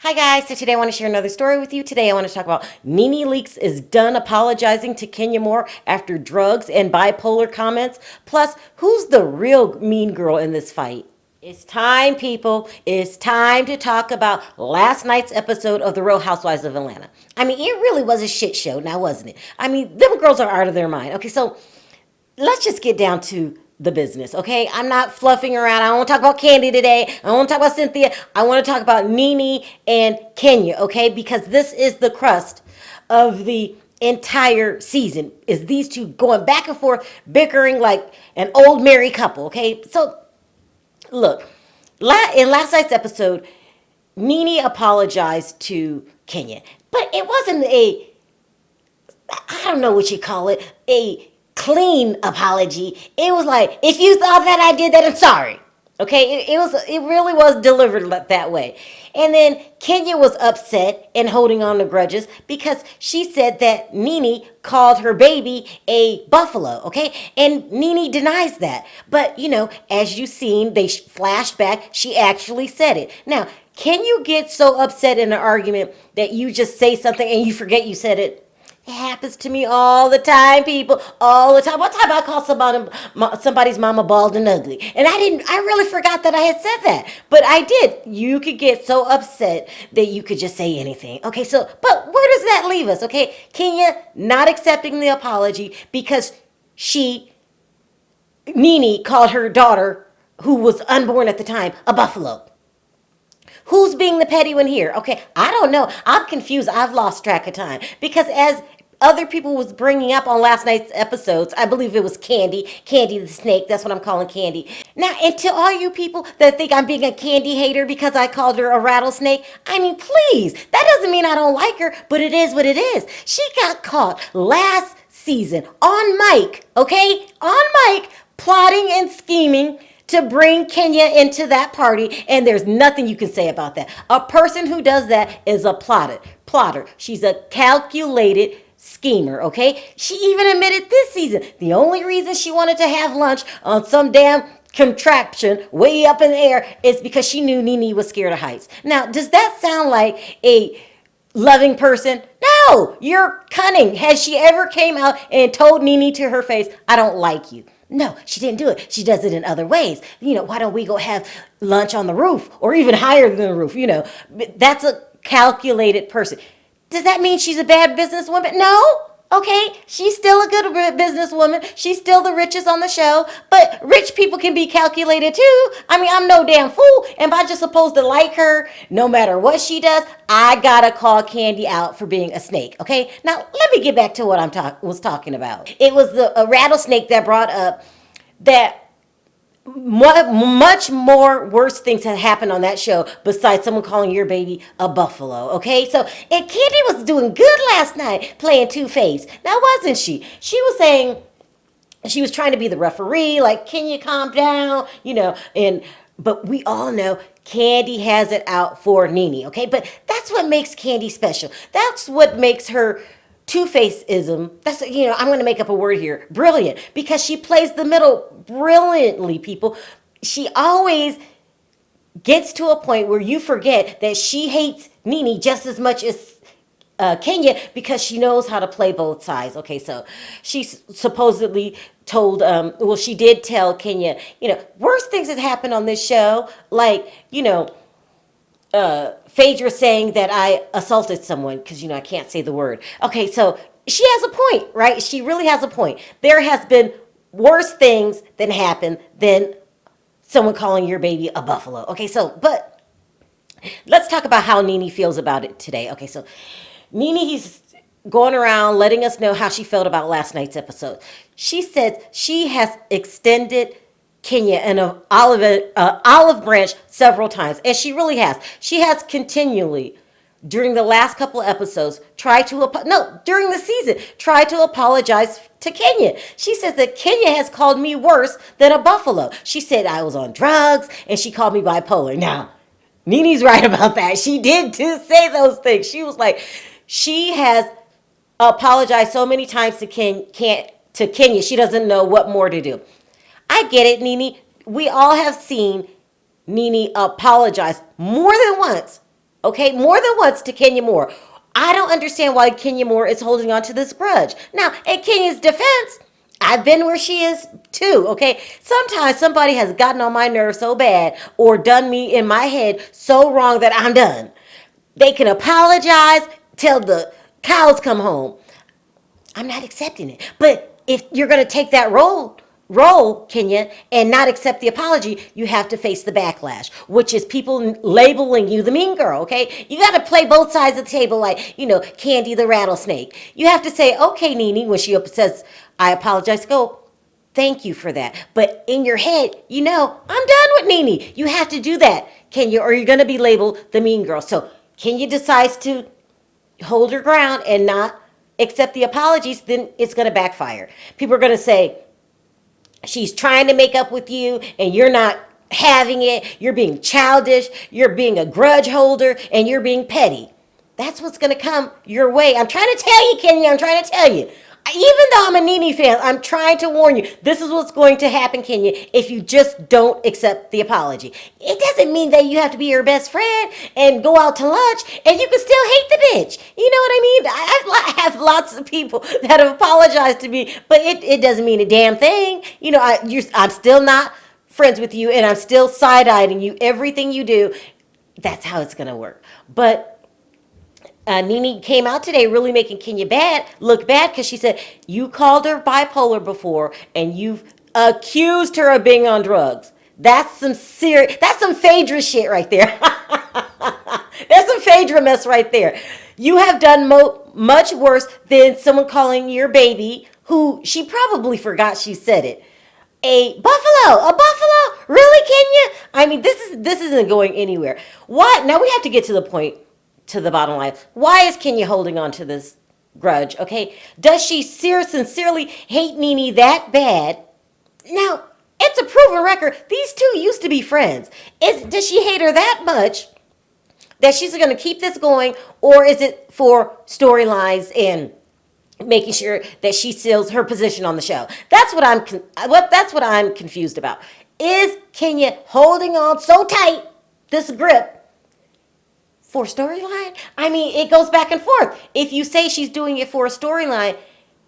Hi guys, so today I want to share another story with you. Today I want to talk about Nene Leakes is done apologizing to Kenya Moore after drugs and bipolar comments. Plus, who's the real mean girl in this fight? It's time, people. It's time to talk about last night's episode of The Real Housewives of Atlanta. I mean, it really was a shit show, now wasn't it? I mean, them girls are out of their mind. Okay, so let's just get down to the business, okay? I'm not fluffing around. I don't want to talk about Candy today. I don't want to talk about Cynthia. I want to talk about Nene and Kenya, okay? Because this is the crust of the entire season, is these two going back and forth, bickering like an old married couple, okay? So, look, in last night's episode, Nene apologized to Kenya, but it wasn't I don't know what you call it, a clean apology. It was like, if you thought that I did that, I'm sorry. Okay, it really was delivered that way. And then Kenya was upset and holding on to grudges because she said that Nene called her baby a buffalo, okay? And Nene denies that. But, as you've seen, they flashed back, she actually said it. Now, can you get so upset in an argument that you just say something and you forget you said it? It happens to me all the time, people. All the time. One time I called somebody's mama bald and ugly. And I really forgot that I had said that. But I did. You could get so upset that you could just say anything. Okay, so, but where does that leave us? Okay, Kenya not accepting the apology because Nene called her daughter, who was unborn at the time, a buffalo. Who's being the petty one here? Okay, I don't know. I'm confused. I've lost track of time. Because as other people was bringing up on last night's episodes, I believe it was Candy the snake. That's what I'm calling Candy. Now, and to all you people that think I'm being a Candy hater because I called her a rattlesnake, I mean, please, that doesn't mean I don't like her, but it is what it is. She got caught last season on mic, okay? On mic, plotting and scheming to bring Kenya into that party, and there's nothing you can say about that. A person who does that is a plotter. She's a calculated schemer, okay? She even admitted this season the only reason she wanted to have lunch on some damn contraption way up in the air is because she knew Nene was scared of heights. Now, does that sound like a loving person? No, you're cunning. Has she ever came out and told Nene to her face, I don't like you? No, she didn't do it. She does it in other ways. Why don't we go have lunch on the roof or even higher than the roof? That's a calculated person. Does that mean she's a bad businesswoman? No. Okay, she's still a good businesswoman. She's still the richest on the show. But rich people can be calculated too. I mean, I'm no damn fool. Am I just supposed to like her no matter what she does? I gotta call Candy out for being a snake. Okay, now let me get back to what was talking about. It was a rattlesnake that brought up that much more worse things have happened on that show besides someone calling your baby a buffalo. Okay, so and Candy was doing good last night playing Two-Face. Now wasn't she? She was saying she was trying to be the referee, like, can you calm down? But we all know Candy has it out for Nene. Okay, but that's what makes Candy special. That's what makes her Two-Faceism, I'm going to make up a word here, brilliant, because she plays the middle brilliantly, people. She always gets to a point where you forget that she hates Nene just as much as Kenya because she knows how to play both sides. Okay, so she supposedly told, she did tell Kenya, worse things that happened on this show, like, Phaedra saying that I assaulted someone because, I can't say the word. Okay, so she has a point, right? She really has a point. There has been worse things that happened than someone calling your baby a buffalo. Okay, so, but let's talk about how Nene feels about it today. Okay, so Nene, he's going around letting us know how she felt about last night's episode. She said she has extended Kenya and an olive branch several times, and she really has. She has continually, during the last couple of episodes, during the season, tried to apologize to Kenya. She says that Kenya has called me worse than a buffalo. She said I was on drugs, and she called me bipolar. Now, Nene's right about that. She did too say those things. She was like, she has apologized so many times to Kenya, she doesn't know what more to do. I get it, Nene. We all have seen Nene apologize more than once okay, more than once to Kenya Moore. I don't understand why Kenya Moore is holding on to this grudge. Now, in Kenya's defense, I've been where she is too, okay? Sometimes somebody has gotten on my nerves so bad or done me in my head so wrong that I'm done. They can apologize till the cows come home. I'm not accepting it. But if you're going to take that role, Kenya, and not accept the apology, you have to face the backlash, which is people labeling you the mean girl, okay? You got to play both sides of the table like, Candy the rattlesnake. You have to say, okay, Nene, when she says, I apologize, go, thank you for that. But in your head, I'm done with Nene. You have to do that, Kenya, or you're going to be labeled the mean girl. So Kenya decides to hold her ground and not accept the apologies, then it's going to backfire. People are going to say, she's trying to make up with you and you're not having it. You're being childish. You're being a grudge holder and you're being petty. That's what's going to come your way. I'm trying to tell you, Kenya. I'm trying to tell you. Even though I'm a Nene fan, I'm trying to warn you. This is what's going to happen, Kenya, if you just don't accept the apology. It doesn't mean that you have to be her best friend and go out to lunch and you can still hate the bitch. You know what I mean? I have lots of people that have apologized to me, but it doesn't mean a damn thing. I'm still not friends with you and I'm still side-eyeing you. Everything you do, that's how it's going to work. But Nene came out today really making Kenya look bad because she said, you called her bipolar before and you've accused her of being on drugs. That's some Phaedra shit right there. That's some Phaedra mess right there. You have done much worse than someone calling your baby, who she probably forgot she said it, a buffalo. Really, Kenya? I mean, this isn't going anywhere. What? Now we have to get to the bottom line. Why is Kenya holding on to this grudge, okay? Does she sincerely hate Nene that bad? Now, it's a proven record. These two used to be friends. Does she hate her that much that she's going to keep this going, or is it for storylines and making sure that she seals her position on the show? That's what I'm confused about. Is Kenya holding on so tight, this grip, for storyline? I mean, it goes back and forth. If you say she's doing it for a storyline,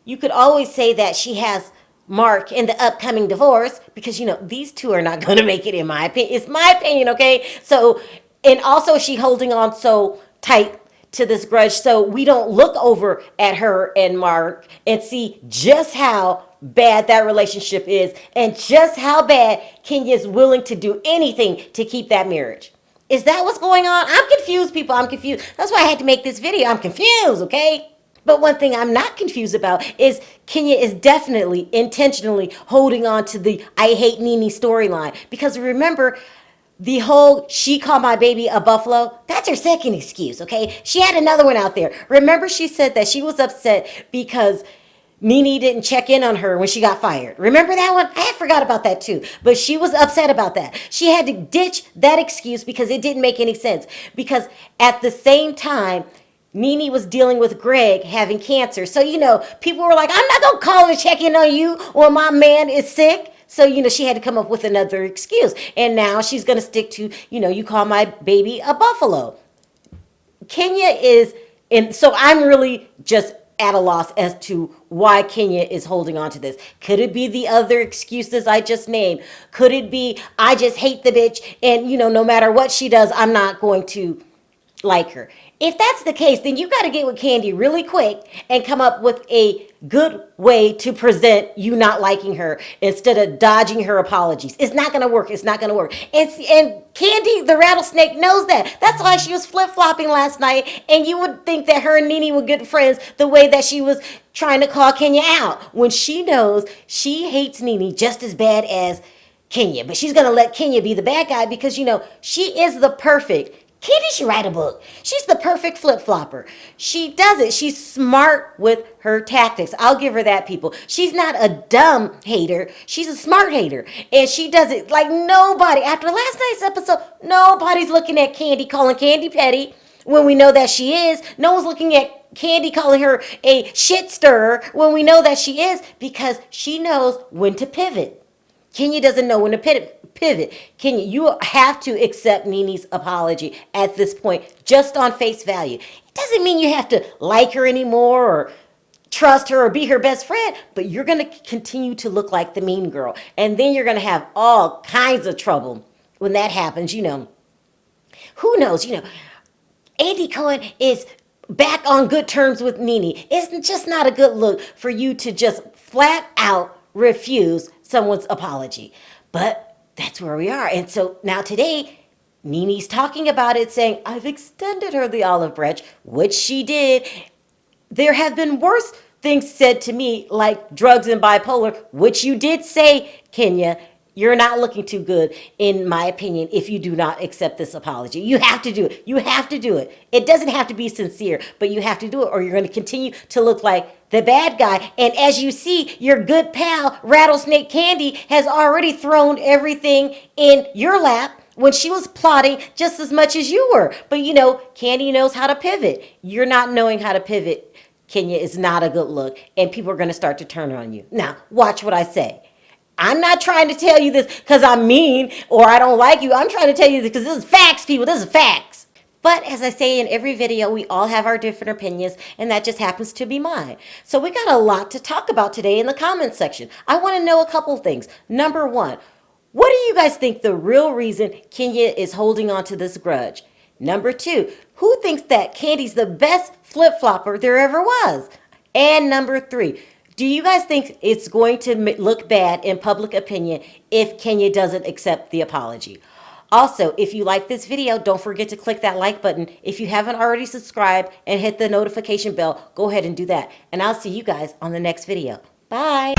you could always say that she has Mark in the upcoming divorce because, these two are not going to make it, in my opinion. It's my opinion, okay? So, and also she holding on so tight to this grudge so we don't look over at her and Mark and see just how bad that relationship is and just how bad Kenya is willing to do anything to keep that marriage. Is that what's going on? I'm confused, people. I'm confused. That's why I had to make this video. I'm confused, okay? But one thing I'm not confused about is Kenya is definitely intentionally holding on to the I hate Nene storyline. Because remember, the whole she called my baby a buffalo, that's her second excuse, okay? She had another one out there. Remember, she said that she was upset because Nene didn't check in on her when she got fired. Remember that one? I had forgot about that too. But she was upset about that. She had to ditch that excuse because it didn't make any sense. Because at the same time, Nene was dealing with Greg having cancer. So, people were like, I'm not going to call and check in on you when my man is sick. So, she had to come up with another excuse. And now she's going to stick to, you call my baby a buffalo. Kenya is, and so I'm really just at a loss as to why Kenya is holding on to this. Could it be the other excuses I just named? Could it be I just hate the bitch and, no matter what she does, I'm not going to like her? If that's the case, then you got to get with Candy really quick and come up with a good way to present you not liking her instead of dodging her apologies. It's not going to work. It's not going to work. And Candy, the rattlesnake, knows that. That's why she was flip-flopping last night. And you would think that her and Nene were good friends the way that she was trying to call Kenya out when she knows she hates Nene just as bad as Kenya. But she's going to let Kenya be the bad guy because, she is the perfect. Candy should write a book. She's the perfect flip-flopper. She does it. She's smart with her tactics. I'll give her that, people. She's not a dumb hater. She's a smart hater. And she does it like nobody. After last night's episode, nobody's looking at Candy calling Candy petty when we know that she is. No one's looking at Candy calling her a shit stirrer when we know that she is, because she knows when to pivot. Kenya doesn't know when to pivot. Kenya, you have to accept Nene's apology at this point, just on face value. It doesn't mean you have to like her anymore or trust her or be her best friend, but you're going to continue to look like the mean girl. And then you're going to have all kinds of trouble when that happens. Who knows? Andy Cohen is back on good terms with Nene. It's just not a good look for you to just flat out refuse someone's apology. But that's where we are. And so now today, Nene's talking about it, saying, I've extended her the olive branch, which she did. There have been worse things said to me, like drugs and bipolar, which you did say, Kenya. You're not looking too good, in my opinion, if you do not accept this apology. You have to do it. You have to do it. It doesn't have to be sincere, but you have to do it, or you're going to continue to look like the bad guy. And as you see, your good pal, Rattlesnake Candy, has already thrown everything in your lap when she was plotting just as much as you were. But Candy knows how to pivot. You're not knowing how to pivot, Kenya, is not a good look, and people are going to start to turn on you. Now, watch what I say. I'm not trying to tell you this because I'm mean or I don't like you. I'm trying to tell you this because this is facts, people. This is facts. But as I say in every video, we all have our different opinions, and that just happens to be mine. So we got a lot to talk about today in the comments section. I want to know a couple things. Number one, what do you guys think the real reason Kenya is holding on to this grudge? Number two, who thinks that Candy's the best flip-flopper there ever was? And number three, do you guys think it's going to look bad in public opinion if Kenya doesn't accept the apology? Also, if you like this video, don't forget to click that like button. If you haven't already subscribed and hit the notification bell, go ahead and do that. And I'll see you guys on the next video. Bye.